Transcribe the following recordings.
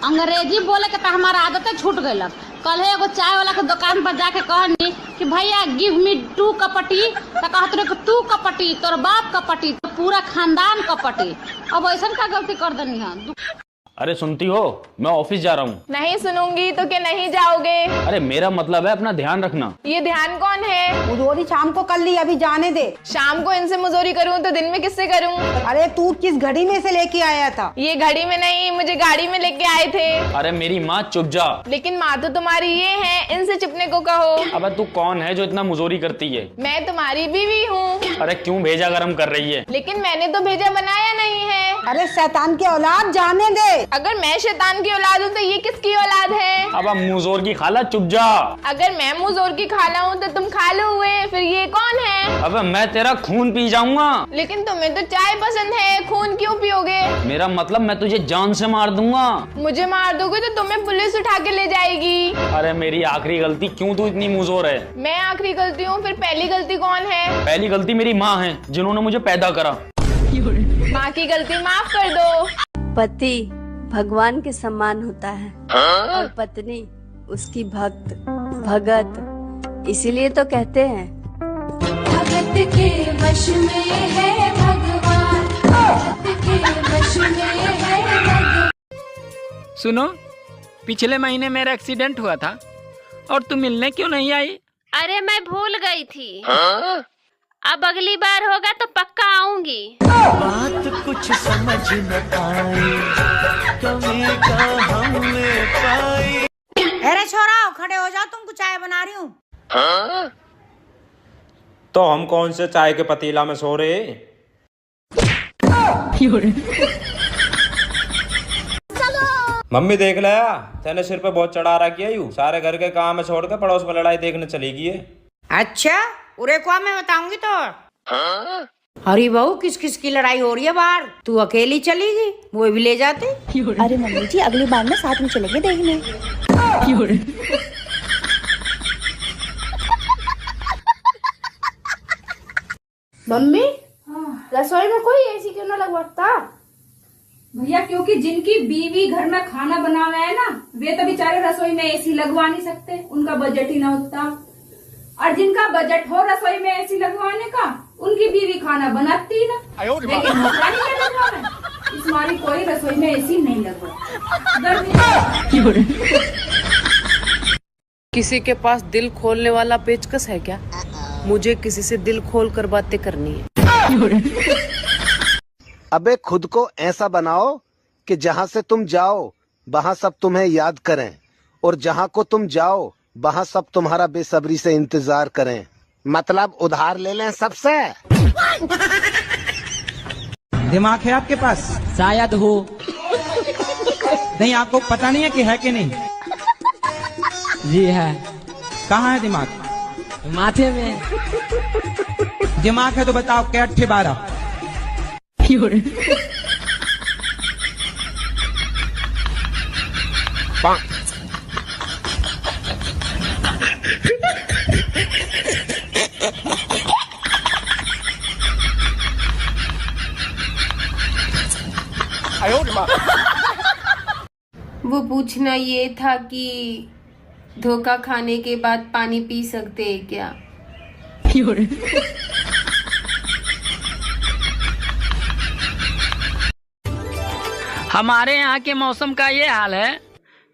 अंग्रेजी बोले के तो हमारा आदतें छूट गई। कल एगो चाय वाला के दुकान पर जाके कहनी कि भैया गिव मी 2 कपटी, तो कहते रहे कि तू कपटी, तोर बाप कपटी, तो पूरा खानदान कपटी। अब ऐसा का गलती कर देनी है। अरे सुनती हो, मैं ऑफिस जा रहा हूँ। नहीं सुनूंगी तो क्या नहीं जाओगे? अरे मेरा मतलब है अपना ध्यान रखना। ये ध्यान कौन है? मुजोरी शाम को कर ली, अभी जाने दे। शाम को इनसे मुजोरी करूँ तो दिन में किससे करूँ? अरे तू किस घड़ी में से लेके आया था? ये घड़ी में नहीं, मुझे गाड़ी में लेके आए थे। अरे मेरी माँ चुप जा। लेकिन माँ तो तुम्हारी ये है, इनसे चुपने को कहो। अबे तू कौन है जो इतना मुजोरी करती है? मैं तुम्हारी बीवी हूँ। अरे क्यों भेजा गरम कर रही है? लेकिन मैंने तो भेजा बनाया नहीं है। अरे शैतान के औलाद, जाने दे। अगर मैं शैतान की औलाद हूँ तो ये किसकी औलाद है? अब मुजोर की खाला चुप जा। अगर मैं मुजोर की खाला हूँ तो तुम खालू हुए, फिर ये कौन है? अब मैं तेरा खून पी जाऊंगा। लेकिन तुम्हें तो चाय पसंद है, खून क्यों पियोगे? मेरा मतलब मैं तुझे जान से मार दूंगा। मुझे मार दोगे तो तुम्हें पुलिस उठा के ले जाएगी। अरे मेरी आखिरी गलती, क्यों तू इतनी मुजोर है? मैं आखिरी गलती हूँ, फिर पहली गलती कौन है? पहली गलती मेरी माँ है, जिन्होंने मुझे पैदा करा। माँ की गलती माफ कर दो। पति भगवान के समान होता है और पत्नी उसकी भक्त भगत, इसीलिए तो कहते हैं भगत के वश में है भगवान, भगत के वश में है भगवान। सुनो, पिछले महीने मेरा एक्सीडेंट हुआ था और तुम मिलने क्यों नहीं आई? अरे मैं भूल गई थी। अब अगली बार होगा तो पक्का आऊंगी। बात कुछ समझ न आई, कमी का हमने पाई। अरे छोरा खड़े हो जाओ, तुमको चाय बना रही हूँ। तो हम कौन से चाय के पतीला में सो रहे? मम्मी देख लिया, तेने सिर पे बहुत चढ़ा रखी है। यू सारे घर के काम छोड़ के पड़ोस में लड़ाई देखने चली गई है। अच्छा उरे को मैं बताऊंगी तो। अरे बहू किस किस की लड़ाई हो रही है बाहर? तू अकेली चली गई, वो भी ले जाते। अरे मम्मी जी अगली बार में साथ में चलेंगे देखने। मम्मी रसोई में कोई एसी क्यों ना लगवाता? भैया क्योंकि जिनकी बीवी घर में खाना बनावे है ना, वे तो बेचारे रसोई में एसी लगवा नहीं सकते, उनका बजट ही ना उतना। और जिनका बजट हो रसोई में एसी लगवाने का, उनकी बीवी खाना बनाती ही ना। लेकिन नौकरानी क्या लगवावे? इस मारी कोई रसोई में एसी नहीं लगवा। किसी के पास दिल खोलने वाला पेचकस है क्या? मुझे किसी से दिल खोल कर बातें करनी है। अबे खुद को ऐसा बनाओ कि जहाँ से तुम जाओ वहाँ सब तुम्हें याद करें, और जहाँ को तुम जाओ वहाँ सब तुम्हारा बेसब्री से इंतजार करें। मतलब उधार ले लें सबसे। दिमाग है आपके पास? शायद हो। नहीं आपको पता नहीं है कि है कि नहीं? जी है। कहाँ है दिमाग? माथे में। दिमाग है तो बताओ क्या 8 12? वो पूछना ये था कि धोखा खाने के बाद पानी पी सकते हैं क्या? हमारे यहाँ के मौसम का ये हाल है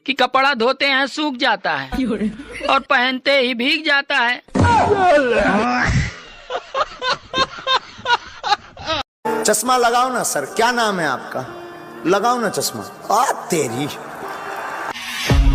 कि कपड़ा धोते हैं सूख जाता है और पहनते ही भीग जाता है। चश्मा लगाओ ना सर, क्या नाम है आपका? लगाओ ना चश्मा। आ तेरी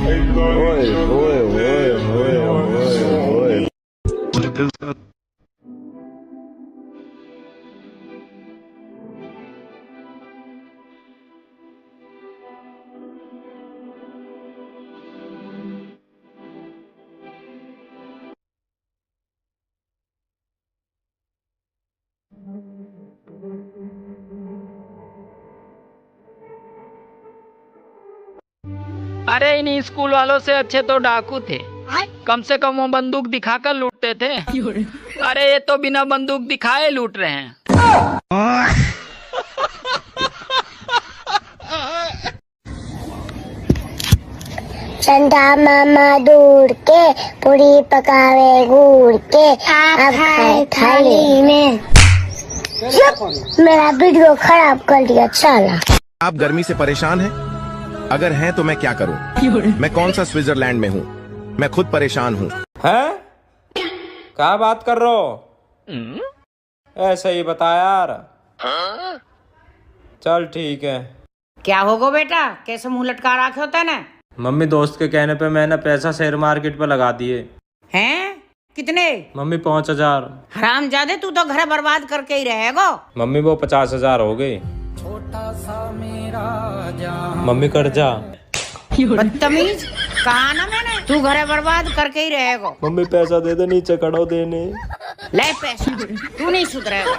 ओए ओए ओए ओए ओए। अरे इन स्कूल वालों से अच्छे तो डाकू थे, कम से कम वो बंदूक दिखाकर लूटते थे। अरे ये तो बिना बंदूक दिखाए लूट रहे हैं। संता मामा दूर के, पूरी पकावे गुड़ के, अब खाए थाली में। मेरा वीडियो खराब कर दिया साला। आप गर्मी से परेशान हैं? अगर हैं तो मैं क्या करूं? मैं कौन सा स्विट्जरलैंड में हूं? मैं खुद परेशान हूं। हैं? क्या बात कर रहे हो? ऐसे ही बता यार। चल ठीक है। क्या होगा बेटा, कैसे मुंह लटका रखे होता है ना? मम्मी दोस्त के कहने पे मैंने पैसा शेयर मार्केट पे लगा दिए। हैं? कितने? मम्मी 5,000। हरामजादे, तू तो घर बर्बाद करके ही रहेगा। मम्मी वो 50,000 हो गई। मम्मी कर्जा। बदतमीज, कहा ना मैंने, तू घर बर्बाद करके ही रहेगा। मम्मी पैसा दे दे, नीचे खड़ो देने। ले पैसा, तू नहीं सुधरेगा।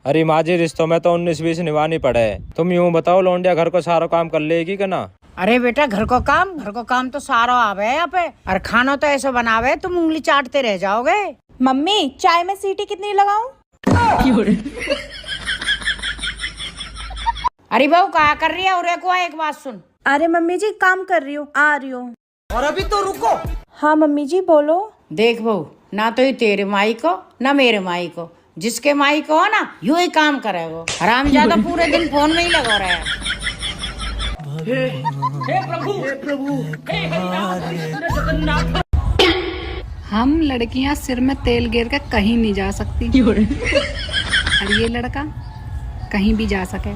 अरे माजी, रिश्तों में तो 19-20 निभानी पड़े। तुम यूं बताओ, लौंडिया घर को सारा काम कर लेगी कि ना? अरे बेटा, घर को काम तो सारा आवे यहाँ पे। और खाना तो ऐसा बनावे तुम उंगली चाटते रह जाओगे। मम्मी, चाय में सीटी कितनी लगाऊं? अरे बहू, क्या कर रही है? और एक बात सुन। अरे मम्मी जी, काम कर रही हूँ, आ रही हूँ। और अभी तो रुको। हाँ मम्मी जी, बोलो। देख बहू, ना तो ही तेरे माई को ना मेरे माई को, जिसके माई को हो ना यूं ही काम करे वो। हरामजादा पूरे दिन फोन में ही लगा रहा है। हम लड़कियां सिर में तेल गिर के कहीं नहीं जा सकती, और ये लड़का कहीं भी जा सके।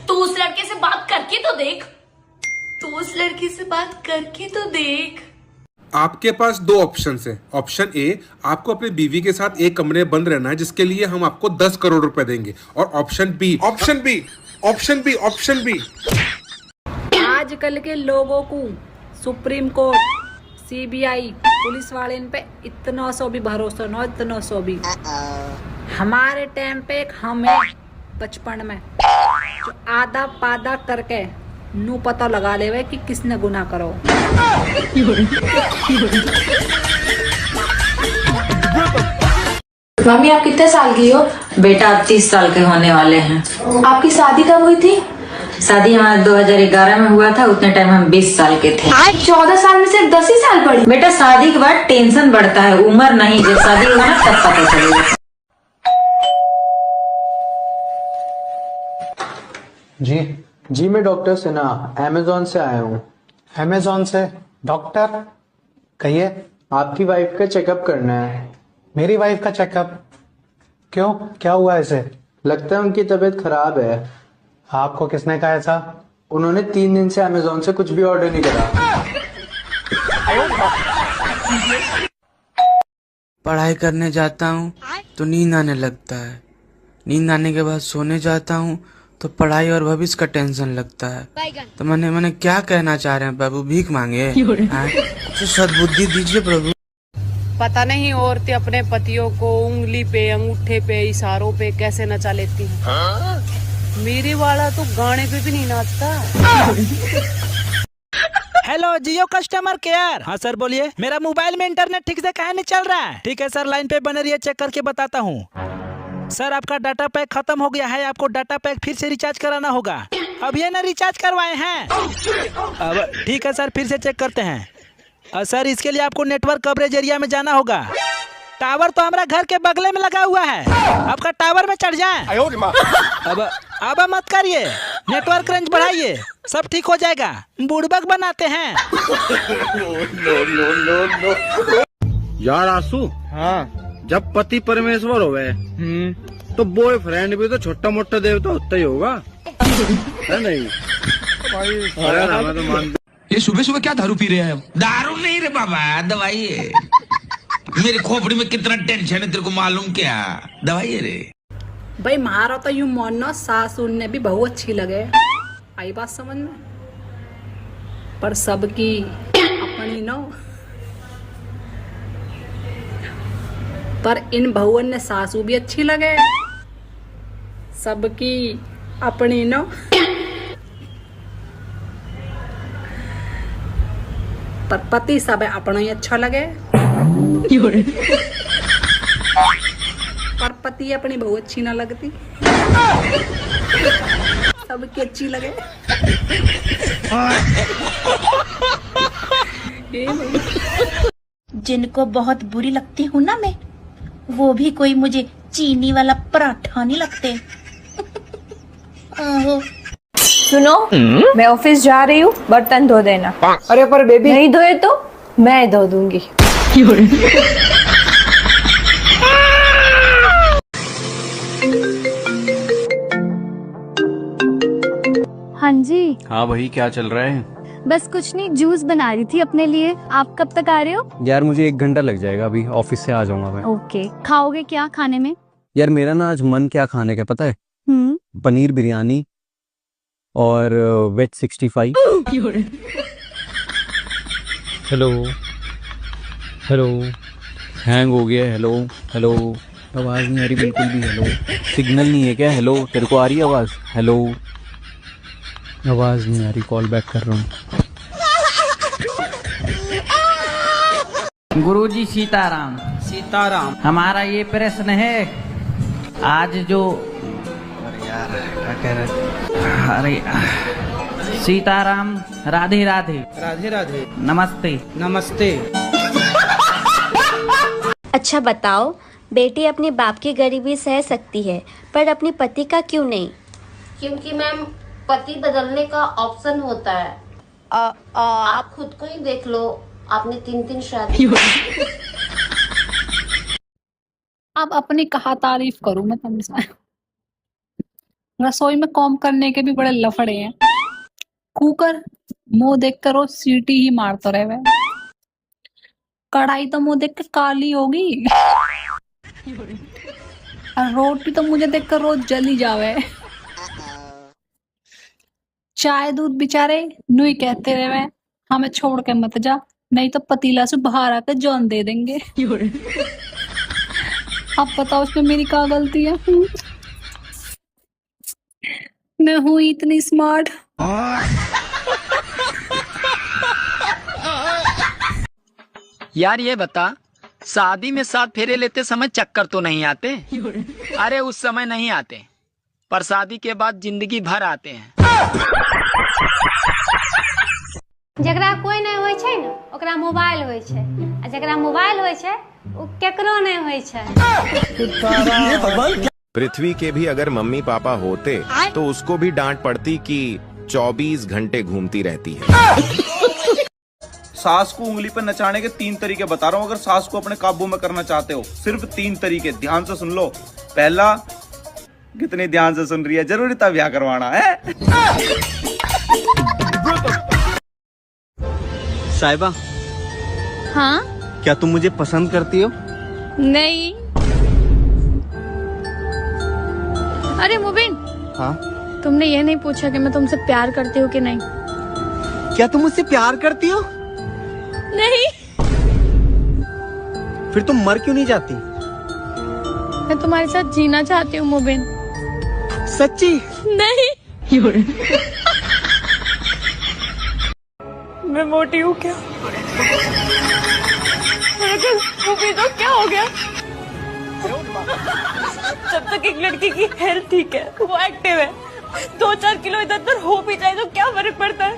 तू उस लड़के से बात करके तो देख, तू उस लड़के से बात करके तो देख। आपके पास दो ऑप्शंस हैं। ऑप्शन ए, आपको अपनी बीवी के साथ एक कमरे में बंद रहना है, जिसके लिए हम आपको 10 करोड़ रुपए देंगे। और ऑप्शन बी आजकल के लोगों को सुप्रीम कोर्ट, CBI, पुलिस वाले इन पे इतना सो भी भरोसा न, इतना सो भी। हमारे टाइम पे एक हमें बचपन में जो आधा पादा करके नू पता लगा लेवे कि किसने गुनाह करो। मम्मी, आप कितने साल की हो? बेटा, आप 30 साल के होने वाले हैं। आपकी शादी कब हुई थी? शादी हमारा 2011 में हुआ था। उतने टाइम हम 20 साल के थे। 14 साल में सिर्फ 10 ही साल पड़ी। बेटा, शादी के बाद टेंशन बढ़ता है, उम्र नहीं। जब शादी होगा ना तब पता चलेगा। जी मैं डॉक्टर सिन्हा अमेजोन से आया हूँ। अमेजोन से? डॉक्टर कहिए। आपकी वाइफ का चेकअप करना है। मेरी वाइफ का चेकअप? क्यों, क्या हुआ इसे? लगता है उनकी तबीयत खराब है। आपको किसने कहा ऐसा? उन्होंने 3 दिन से अमेजोन से कुछ भी ऑर्डर नहीं करा। पढ़ाई करने जाता हूँ तो नींद आने लगता है। नींद आने के बाद सोने जाता हूँ तो पढ़ाई और भविष्य का टेंशन लगता है। तो मैंने क्या कहना चाह रहे हैं प्रभु? भीख मांगे? कुछ सद्बुद्धि दीजिए प्रभु। पता नहीं औरतें अपने पतियों को उंगली पे, अंगूठे पे, इशारों पे कैसे नचा लेती हैं। मेरे वाला तो गाने पे भी नहीं नाचता। हेलो जियो कस्टमर केयर। हाँ सर बोलिए। मेरा मोबाइल में इंटरनेट ठीक से काहे नहीं चल रहा है? ठीक है सर, लाइन पे बने रहिए, चेक करके बताता हूँ। सर, आपका डाटा पैक खत्म हो गया है, आपको डाटा पैक फिर से रिचार्ज कराना होगा। अब ये ना रिचार्ज करवाए हैं। अब ठीक है सर, फिर से चेक करते हैं। सर, इसके लिए आपको नेटवर्क कवरेज एरिया में जाना होगा। टावर तो हमारा घर के बगले में लगा हुआ है, आपका टावर में चढ़ जाए। अब मत करिए, नेटवर्क रेंज बढ़ाइए, सब ठीक हो जाएगा। बुड़बक बनाते हैं। यार आंसू, हाँ, जब पति परमेश्वर होवे तो बॉयफ्रेंड भी तो छोटा मोटा देवता होता ही होगा, है नहीं? अरे तो मान। ये सुबह सुबह क्या दारू पी रहे हैं? दारू नहीं रे बाबा, दवाई है। मेरी खोपड़ी में कितना टेंशन है तेरे को मालूम क्या? दवाई है रे। भाई मारो तो यूं मानो सासू ने भी बहुत अच्छी लगे, आई बात समझ में? पर सबकी अपनी नो। पर इन बहुओं ने सासू भी अच्छी लगे, सबकी अपनी नो। पर पति सब अपना ही अच्छा लगे पर पति अपनी बहू अच्छी ना लगती, सबकी अच्छी लगे। जिनको बहुत बुरी लगती हूँ ना मैं, वो भी कोई मुझे चीनी वाला पराठा नहीं लगते। सुनो, मैं ऑफिस जा रही हूँ, बर्तन धो देना। अरे पर बेबी नहीं धोए तो मैं धो दूंगी। हाँ जी। हाँ भाई, क्या चल रहा है? बस कुछ नहीं, जूस बना रही थी अपने लिए। आप कब तक आ रहे हो? यार मुझे 1 घंटा लग जाएगा, अभी ऑफिस से आ जाऊंगा मैं। ओके, खाओगे क्या खाने में? यार मेरा ना आज मन क्या खाने का पता है? पनीर बिरयानी और वेज 65। हेलो हेलो, हैंग हो गया। हेलो हेलो, आवाज नहीं आ रही बिल्कुल भी। हेलो, सिग्नल नहीं है क्या? हेलो, तेरे को आ रही है आवाज? हेलो, आवाज नहीं आ रही, कॉल बैक कर रहा हूँ। गुरुजी सीताराम। सीताराम। हमारा ये प्रश्न है, आज जो क्या कह रहे? अरे सीताराम, राधे राधे। राधे राधे। नमस्ते। नमस्ते। अच्छा बताओ, बेटी अपने बाप की गरीबी सह सकती है पर अपने पति का क्यों नहीं? क्योंकि मैम, पति बदलने का ऑप्शन होता है। आप खुद को ही देख लो, आपने 3 शादी। अब अपनी कहा तारीफ करूं मैं तुमसे। रसोई में काम करने के भी बड़े लफड़े हैं। कुकर मुंह देख कर रोज सीटी ही मारता रहे। कढ़ाई तो मुंह देख कर काली होगी, और रोटी तो मुझे देख कर रोज जली जावे। चाय दूध बेचारे नुई कहते रहे, हमें छोड़ के मत जा, नहीं तो पतीला से बाहर आकर जौन दे देंगे। अब बताओ इसमें मेरी क्या गलती है? मैं हूँ इतनी स्मार्ट। यार ये बता, शादी में 7 फेरे लेते समय चक्कर तो नहीं आते? अरे उस समय नहीं आते, पर शादी के बाद जिंदगी भर आते हैं। जकरा कोई नहीं होय छै न, ओकरा मोबाइल होय छै, आ जकरा मोबाइल होय छै ओ केकरो नहीं होय छै। पृथ्वी के भी अगर मम्मी पापा होते तो उसको भी डांट पड़ती कि 24 घंटे घूमती रहती है। सास को उंगली पर नचाने के 3 तरीके बता रहा हूँ। अगर सास को अपने काबू में करना चाहते हो, सिर्फ 3 तरीके, ध्यान से सुन लो। पहला, कितनी ध्यान से सुन रही है, जरूरी था ब्याह करवाना है। साहिबा। हाँ? क्या तुम मुझे पसंद करती हो? नहीं। अरे मुबिन। हाँ? तुमने ये नहीं पूछा कि मैं तुमसे प्यार करती हूँ कि नहीं? क्या तुम मुझसे प्यार करती हो? नहीं। फिर तुम मर क्यों नहीं जाती? मैं तुम्हारे साथ जीना चाहती हूँ मुबिन। सच्ची? नहीं। मैं मोटी हूँ क्या? मुबिन तो क्या हो गया? जब तक एक लड़की की हेल्थ ठीक है, वो एक्टिव है, 2-4 किलो इधर उधर हो भी जाए तो क्या फर्क पड़ता है?